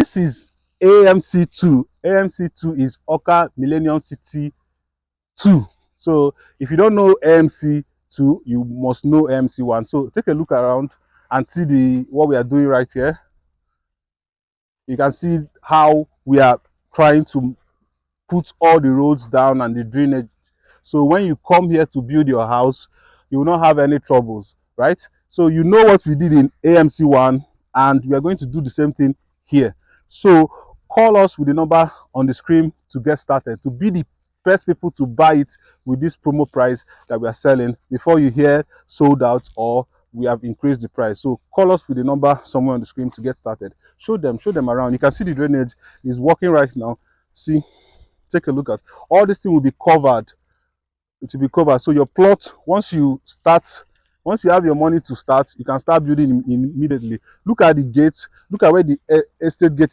This is AMC2. AMC2 is Awka Millennium City 2. So if you don't know AMC2, you must know AMC1. So take a look around and see what we are doing right here. You can see how we are trying to put all the roads down and the drainage. So when you come here to build your house, you will not have any troubles, right? So you know what we did in AMC1, and we are going to do the same thing here. So call us with the number on the screen to get started, to be the first people to buy it with this promo price that we are selling before you hear sold out or we have increased the price. So call us with the number somewhere on the screen to get started. Show them around. You can see the drainage is working right now. See, take a look at all this thing will be covered. It will be covered. So your plot, once you have your money to start, you can start building immediately. Look at the gates. Look at where the estate gate is.